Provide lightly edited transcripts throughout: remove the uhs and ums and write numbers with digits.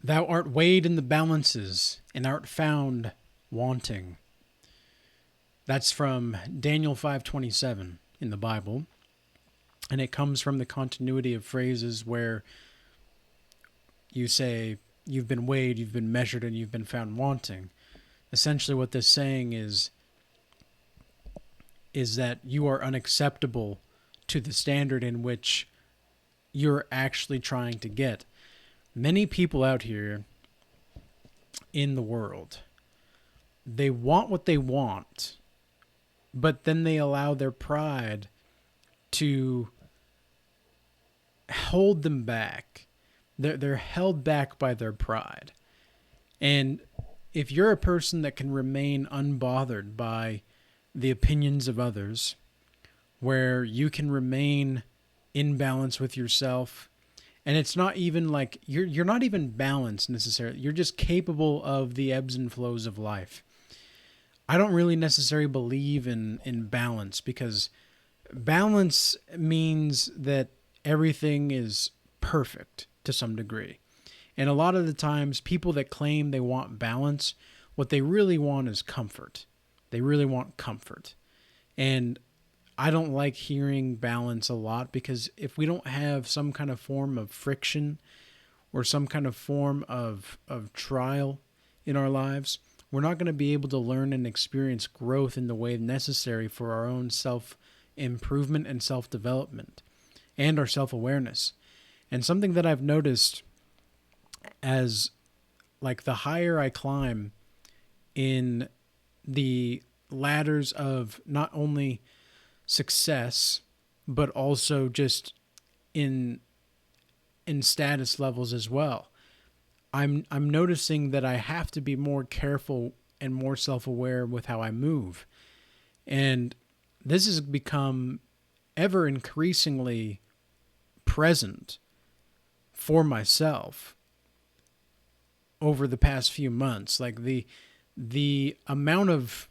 Thou art weighed in the balances and art found wanting. That's from Daniel 5:27 in the Bible, and it comes from the continuity of phrases where you say you've been weighed, you've been measured, and you've been found wanting. Essentially what this saying is that you are unacceptable to the standard in which you're actually trying to get. Many people out here in the world, they want what they want, but then they allow their pride to hold them back. They're held back by their pride. And if you're a person that can remain unbothered by the opinions of others, where you can remain in balance with yourself, and it's not even like you're not even balanced necessarily. You're just capable of the ebbs and flows of life. I don't really necessarily believe in balance, because balance means that everything is perfect to some degree. And a lot of the times, people that claim they want balance, what they really want is comfort. They really want comfort. And I don't like hearing balance a lot, because if we don't have some kind of form of friction or some kind of form of trial in our lives, we're not going to be able to learn and experience growth in the way necessary for our own self-improvement and self-development and our self-awareness. And something that I've noticed as like the higher I climb in the ladders of not only success, but also just in status levels as well, I'm noticing that I have to be more careful and more self-aware with how I move. And this has become ever increasingly present for myself over the past few months. Like the amount of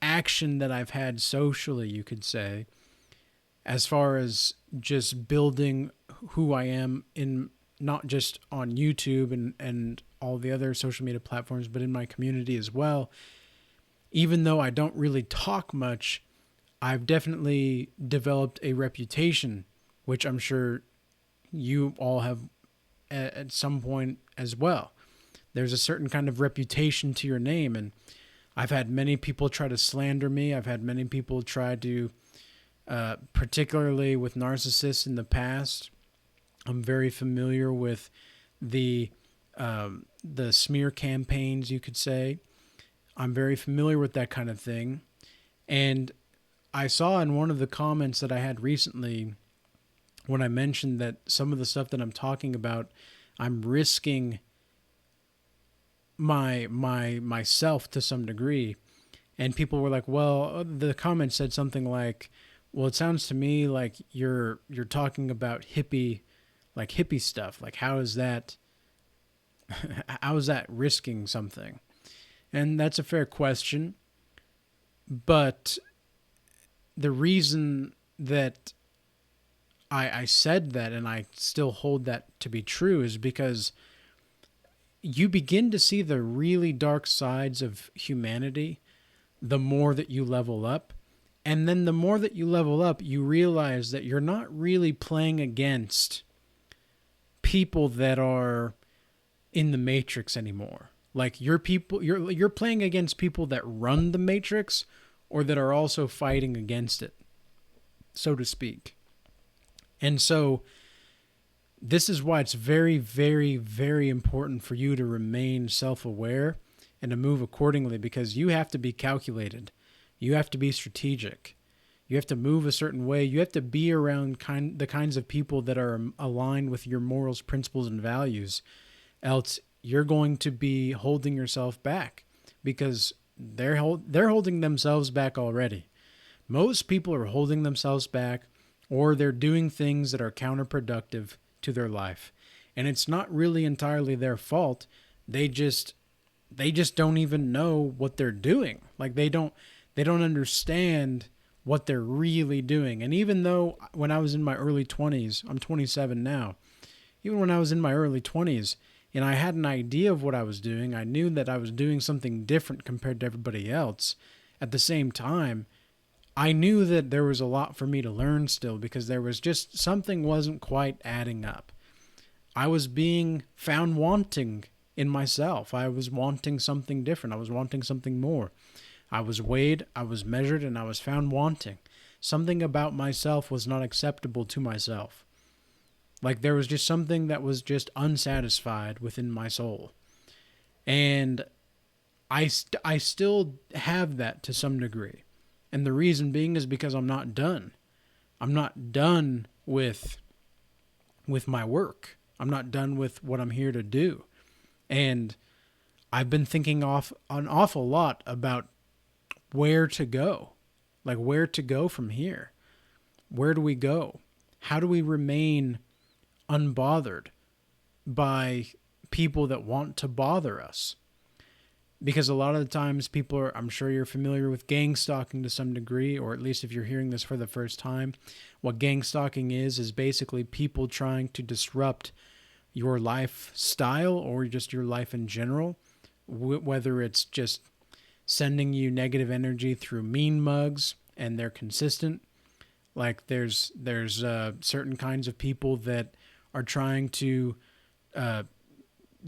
action that I've had socially, you could say, as far as just building who I am in, not just on YouTube and all the other social media platforms, but in my community as well. Even though I don't really talk much, I've definitely developed a reputation, which I'm sure you all have at some point as well. There's a certain kind of reputation to your name, and I've had many people try to slander me. I've had many people try to, particularly with narcissists in the past. I'm very familiar with the smear campaigns, you could say. I'm very familiar with that kind of thing. And I saw in one of the comments that I had recently, when I mentioned that some of the stuff that I'm talking about, I'm risking myself to some degree. And people were like, well, the comment said something like, well, it sounds to me like you're talking about hippie stuff. Like, how is that risking something? And that's a fair question. But the reason that I said that, and I still hold that to be true, is because you begin to see the really dark sides of humanity the more that you level up. And then the more that you level up, you realize that you're not really playing against people that are in the matrix anymore. Like, you're playing against people that run the matrix, or that are also fighting against it, so to speak. And so this is why it's very, very, very important for you to remain self-aware and to move accordingly, because you have to be calculated. You have to be strategic. You have to move a certain way. You have to be around the kinds of people that are aligned with your morals, principles, and values. Else you're going to be holding yourself back, because they're holding themselves back already. Most people are holding themselves back, or they're doing things that are counterproductive to their life. And it's not really entirely their fault. They just don't even know what they're doing. Like, they don't understand what they're really doing. And even though when I was in my early 20s, I'm 27 now, even when I was in my early 20s, and I had an idea of what I was doing. I knew that I was doing something different compared to everybody else. At the same time, I knew that there was a lot for me to learn still, because there was just something wasn't quite adding up. I was being found wanting in myself. I was wanting something different. I was wanting something more. I was weighed, I was measured, and I was found wanting. Something about myself was not acceptable to myself. Like there was just something that was just unsatisfied within my soul. And I still have that to some degree. And the reason being is because I'm not done. I'm not done with my work. I'm not done with what I'm here to do. And I've been thinking an awful lot about where to go. Like where to go from here. Where do we go? How do we remain unbothered by people that want to bother us? Because a lot of the times people are, I'm sure you're familiar with gang stalking to some degree, or at least if you're hearing this for the first time, what gang stalking is basically people trying to disrupt your lifestyle or just your life in general, whether it's just sending you negative energy through mean mugs and they're consistent. Like there's certain kinds of people that are trying to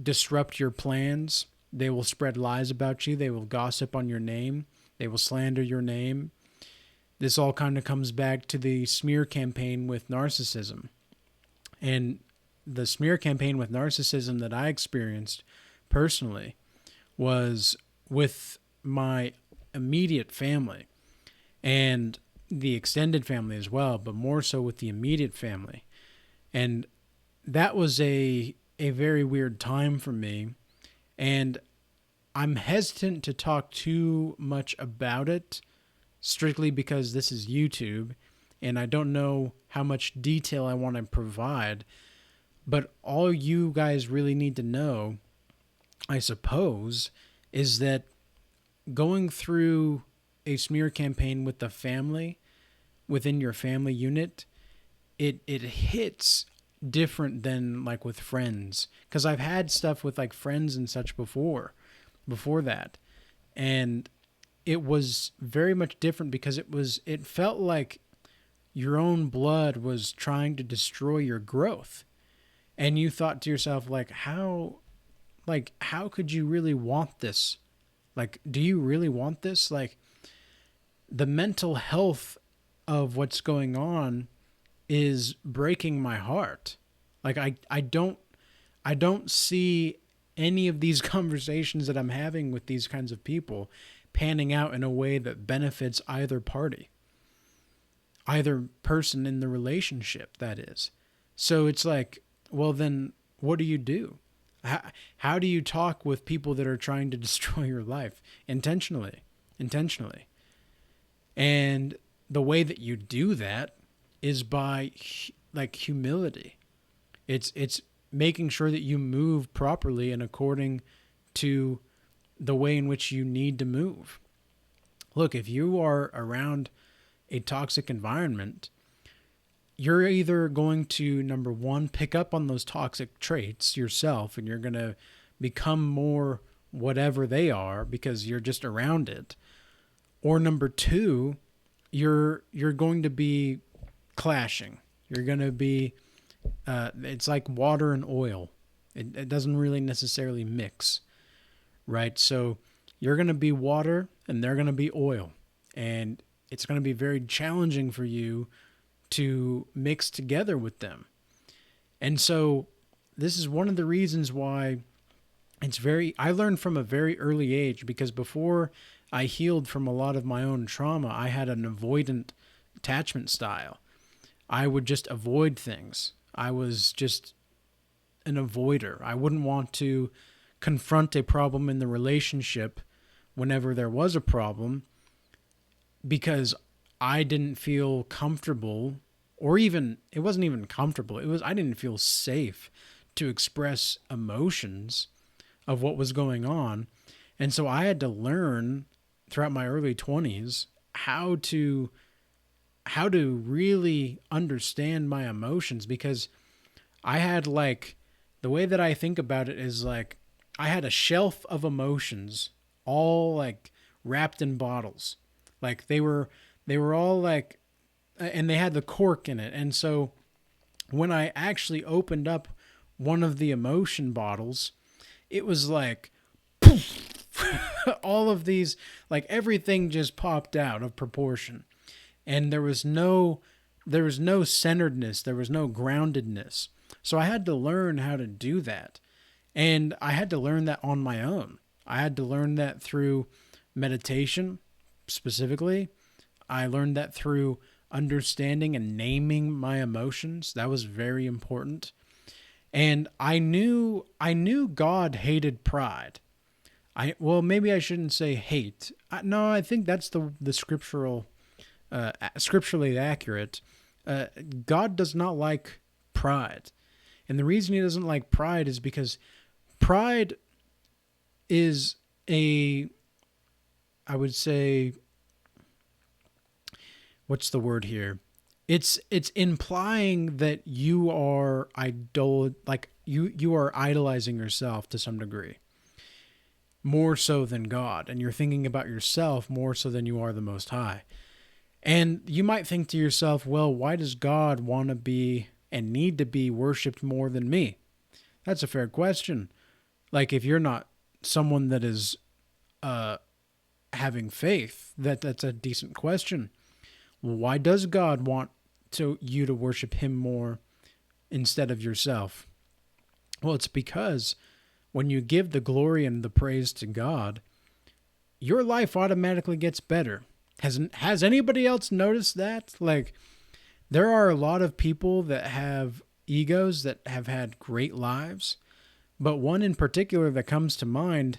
disrupt your plans. They will spread lies about you. They will gossip on your name. They will slander your name. This all kind of comes back to the smear campaign with narcissism. And the smear campaign with narcissism that I experienced personally was with my immediate family and the extended family as well, but more so with the immediate family. And that was a very weird time for me. And I'm hesitant to talk too much about it, strictly because this is YouTube, and I don't know how much detail I want to provide. But all you guys really need to know, I suppose, is that going through a smear campaign with the family, within your family unit, it hits different than like with friends, because I've had stuff with like friends and such before that, and it was very much different because it felt like your own blood was trying to destroy your growth, and you thought to yourself how could you really want this? Like, do you really want this? Like, the mental health of what's going on is breaking my heart. Like I don't see any of these conversations that I'm having with these kinds of people panning out in a way that benefits either party, either person in the relationship, that is. So it's like, well, then what do you do? How do you talk with people that are trying to destroy your life intentionally? And the way that you do that is by like humility. It's making sure that you move properly and according to the way in which you need to move. Look, if you are around a toxic environment, you're either going to, number one, pick up on those toxic traits yourself, and you're going to become more whatever they are because you're just around it. Or number two, you're going to be clashing. You're going to be, it's like water and oil. It doesn't really necessarily mix, right? So you're going to be water and they're going to be oil. And it's going to be very challenging for you to mix together with them. And so this is one of the reasons why I learned from a very early age, because before I healed from a lot of my own trauma, I had an avoidant attachment style. I would just avoid things. I was just an avoider. I wouldn't want to confront a problem in the relationship whenever there was a problem, because I didn't feel comfortable, or even, it wasn't even comfortable. I didn't feel safe to express emotions of what was going on. And so I had to learn throughout my early 20s how to really understand my emotions, because I had like The way that I think about it is like I had a shelf of emotions all like wrapped in bottles. Like they were all like and they had the cork in it. And so when I actually opened up one of the emotion bottles, it was like all of these, like everything just popped out of proportion. And there was no centeredness, there was no groundedness. So I had to learn how to do that. And I had to learn that on my own. I had to learn that through meditation specifically. I learned that through understanding and naming my emotions. That was very important. And I knew God hated pride. Well, maybe I shouldn't say hate. No, I think that's the scripturally accurate. God does not like pride. And the reason he doesn't like pride is because pride is I would say, what's the word here? It's implying that you are you are idolizing yourself to some degree, more so than God, and you're thinking about yourself more so than you are the Most High. And you might think to yourself, well, why does God want to be and need to be worshipped more than me? That's a fair question. Like if you're not someone that is having faith, that's a decent question. Why does God want you to worship him more instead of yourself? Well, it's because when you give the glory and the praise to God, your life automatically gets better. Has anybody else noticed that? Like, there are a lot of people that have egos that have had great lives, but one in particular that comes to mind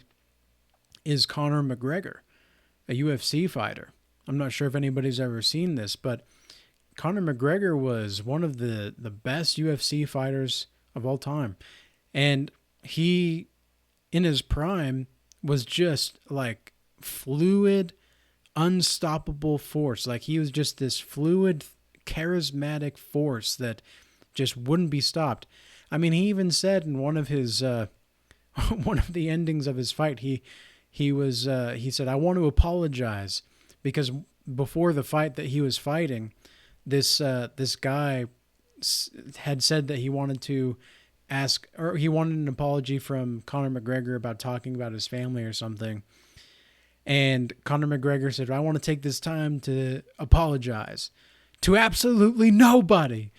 is Conor McGregor, a UFC fighter. I'm not sure if anybody's ever seen this, but Conor McGregor was one of the best UFC fighters of all time. And he, in his prime, was just like fluid, unstoppable force. Like he was just this fluid, charismatic force that just wouldn't be stopped. I mean, he even said in one of his one of the endings of his fight, he said, "I want to apologize," because before the fight that he was fighting, this guy had said that he wanted to ask, or he wanted an apology from Conor McGregor about talking about his family or something. And Conor McGregor said, "I want to take this time to apologize to absolutely nobody."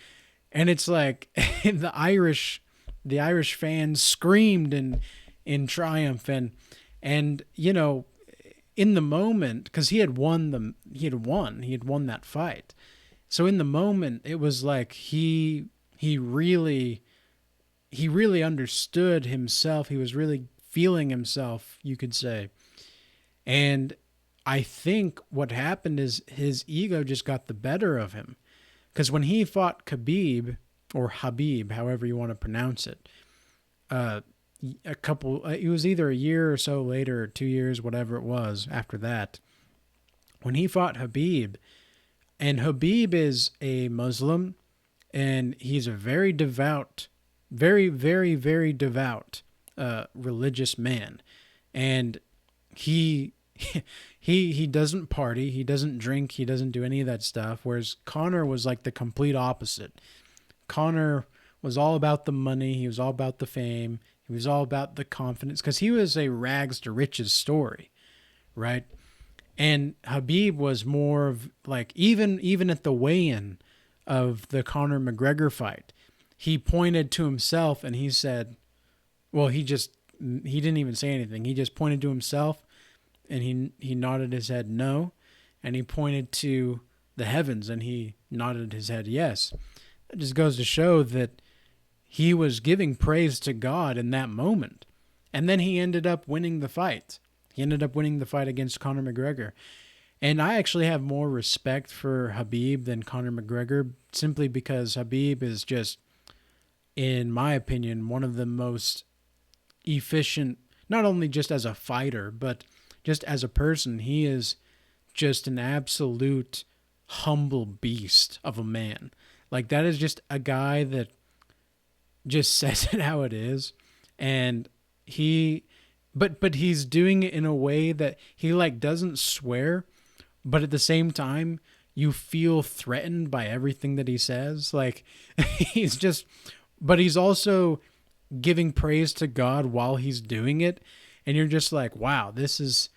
And it's like the Irish fans screamed in triumph, and you know, in the moment, because he had won that fight. So in the moment, it was like he really understood himself. He was really feeling himself, you could say. And I think what happened is his ego just got the better of him. Because when he fought Khabib, or Habib, however you want to pronounce it, it was either a year or so later, or 2 years, whatever it was after that, when he fought Habib, and Habib is a Muslim, and he's a very devout, very, very, very devout religious man. And he doesn't party, he doesn't drink, he doesn't do any of that stuff, whereas Conor was like the complete opposite. Conor was all about the money, he was all about the fame, he was all about the confidence, because he was a rags to riches story, right? And Habib was more of like, even at the weigh-in of the Conor McGregor fight, he pointed to himself and he said, well, he didn't even say anything. He just pointed to himself and he nodded his head no, and he pointed to the heavens and he nodded his head yes. It just goes to show that he was giving praise to God in that moment. And then he ended up winning the fight. He ended up winning the fight against Conor McGregor. And I actually have more respect for Habib than Conor McGregor, simply because Habib is just, in my opinion, one of the most efficient, not only just as a fighter, but just as a person. He is just an absolute humble beast of a man. Like, that is just a guy that just says it how it is. And he but he's doing it in a way that he like doesn't swear, but at the same time you feel threatened by everything that he says. Like he's just but he's also giving praise to God while he's doing it, and you're just like, wow, this is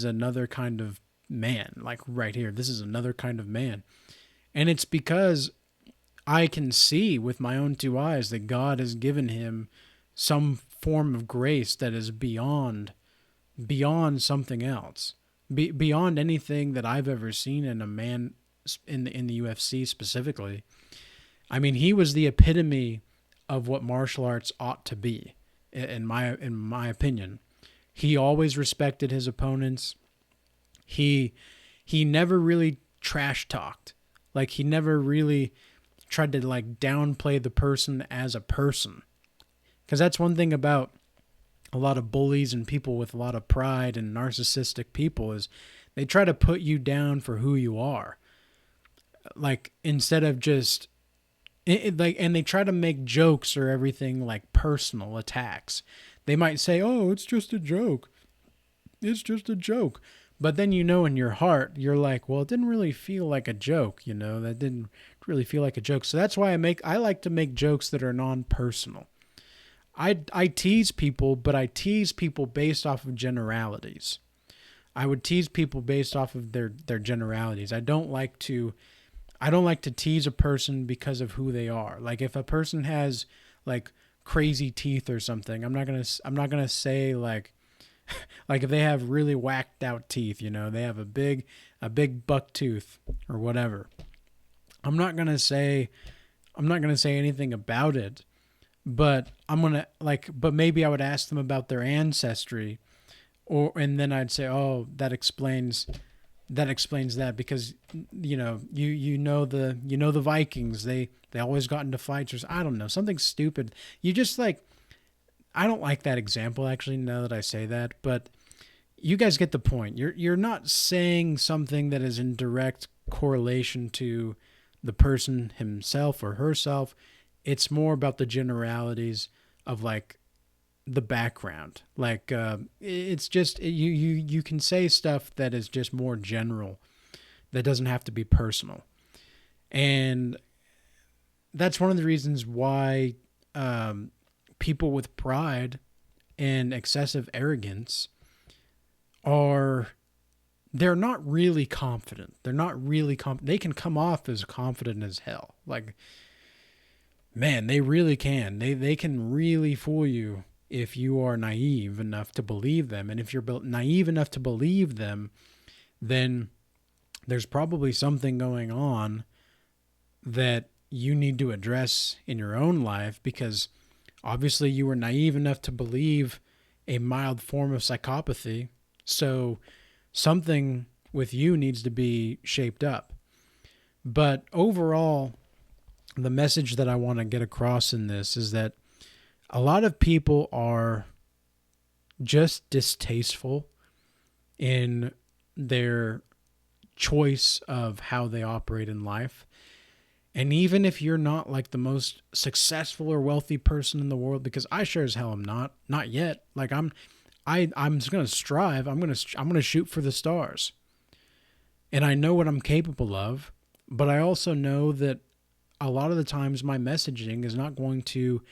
another kind of man. Like right here, this is another kind of man. And it's because I can see with my own two eyes that God has given him some form of grace that is beyond something else, beyond anything that I've ever seen in a man in the UFC specifically. I mean, he was the epitome of what martial arts ought to be, in my opinion. He always respected his opponents. He he never really trash talked. Like he never really tried to like downplay the person as a person. Because that's one thing about a lot of bullies and people with a lot of pride and narcissistic people is they try to put you down for who you are. Like instead of just like, and they try to make jokes or everything like personal attacks. They might say, "Oh, it's just a joke. It's just a joke." But then in your heart, you're like, "Well, it didn't really feel like a joke, That didn't really feel like a joke." So that's why I like to make jokes that are non-personal. I tease people, but I tease people based off of generalities. I would tease people based off of their generalities. I don't like to tease a person because of who they are. Like if a person has like crazy teeth or something, I'm not gonna say like like if they have really whacked out teeth, they have a big buck tooth or whatever. I'm not gonna say anything about it, but but maybe I would ask them about their ancestry, and then I'd say, oh, that explains that because the Vikings, they always got into fights, or I don't know, something stupid. You just like, I don't like that example actually, now that I say that, but you guys get the point. You're not saying something that is in direct correlation to the person himself or herself. It's more about the generalities of like the background. Like it's just you can say stuff that is just more general, that doesn't have to be personal. And that's one of the reasons why people with pride and excessive arrogance are they're not really confident. They're not really confident. They can come off as confident as hell. Like, man, they really can. They can really fool you if you are naive enough to believe them. And if you're naive enough to believe them, then there's probably something going on that you need to address in your own life, because obviously you were naive enough to believe a mild form of psychopathy. So something with you needs to be shaped up. But overall, the message that I want to get across in this is that a lot of people are just distasteful in their choice of how they operate in life. And even if you're not like the most successful or wealthy person in the world, because I sure as hell am not yet. Like I'm just going to strive. I'm going to shoot for the stars. And I know what I'm capable of, but I also know that a lot of the times my messaging is not going to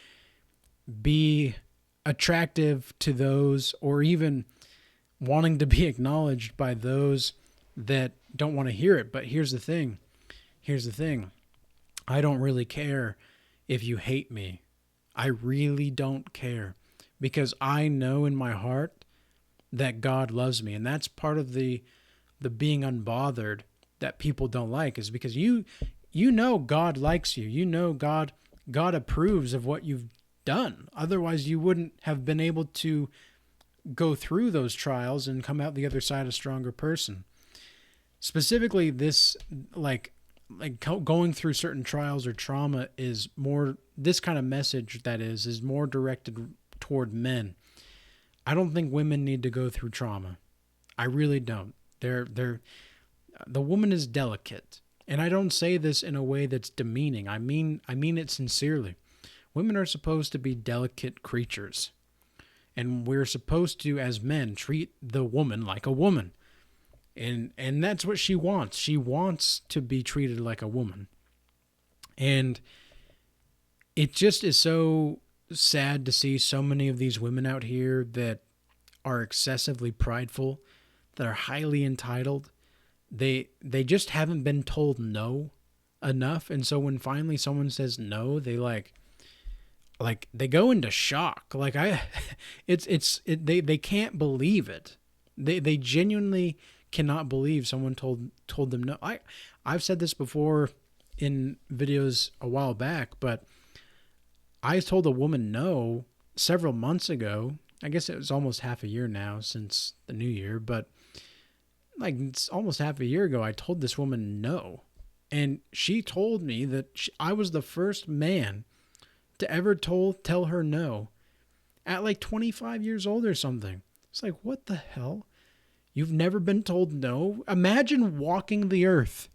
be attractive to those, or even wanting to be acknowledged by those that don't want to hear it. But here's the thing. I don't really care if you hate me. I really don't care, because I know in my heart that God loves me. And that's part of the being unbothered that people don't like, is because you know God likes you. You know God approves of what you've done. Otherwise you wouldn't have been able to go through those trials and come out the other side a stronger person. Specifically, this like going through certain trials or trauma is more, this kind of message that is more directed toward men. I don't think women need to go through trauma. I really don't. The woman is delicate. And I don't say this in a way that's demeaning. I mean it sincerely. women are supposed to be delicate creatures. And we're supposed to, as men, treat the woman like a woman. And that's what she wants. She wants to be treated like a woman. And it just is so sad to see so many of these women out here that are excessively prideful, that are highly entitled. They just haven't been told no enough. And so when finally someone says no, they they go into shock. They can't believe it. They genuinely cannot believe someone told them no. I've said this before in videos a while back, but I told a woman no several months ago. I guess it was almost half a year now since the new year, but it's almost half a year ago I told this woman no. And she told me that I was the first man to ever tell her no at 25 years old or something. It's like, what the hell? You've never been told no? Imagine walking the earth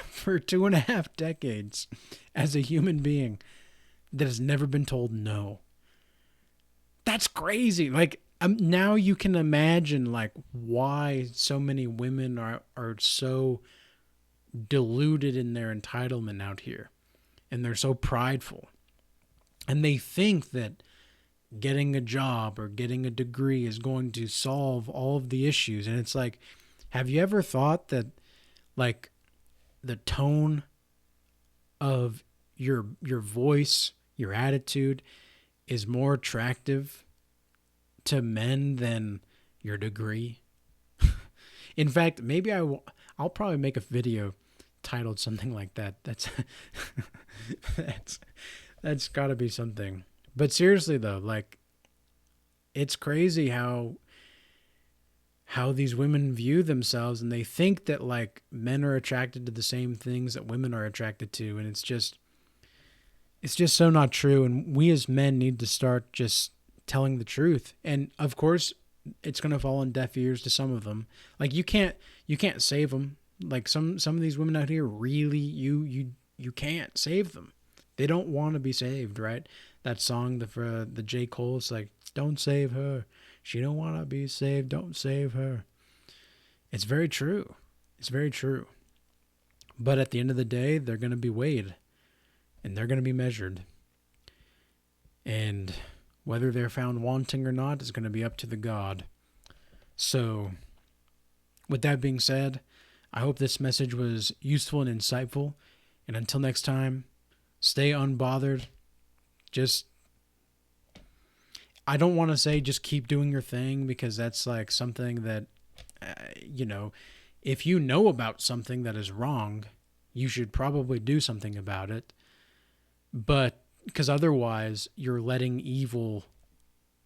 for 2.5 decades as a human being that has never been told no. That's crazy. Now you can imagine why so many women are so deluded in their entitlement out here, and they're so prideful, and they think that getting a job or getting a degree is going to solve all of the issues. And it's like, have you ever thought that the tone of your voice, your attitude is more attractive to men than your degree? In fact, maybe I'll probably make a video titled something like that. That's got to be something. But seriously though, it's crazy how these women view themselves, and they think that men are attracted to the same things that women are attracted to, and it's just so not true. And we as men need to start just telling the truth. And of course, it's going to fall on deaf ears to some of them. You can't save them. Some of these women out here, really, you can't save them. They don't want to be saved, right? That song, the J. Cole, it's don't save her. She don't want to be saved. Don't save her. It's very true. It's very true. But at the end of the day, they're going to be weighed, and they're going to be measured. And whether they're found wanting or not is going to be up to the God. So, with that being said, I hope this message was useful and insightful. And until next time, stay unbothered. I don't want to say just keep doing your thing, because that's something that, if you know about something that is wrong, you should probably do something about it. But because otherwise you're letting evil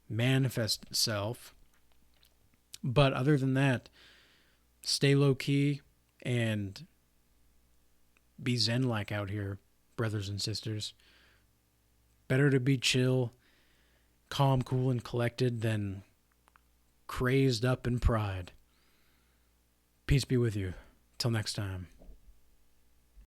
manifest itself. But other than that, stay low key and be zen-like out here, brothers and sisters. Better to be chill, calm, cool, and collected than crazed up in pride. Peace be with you. Till next time.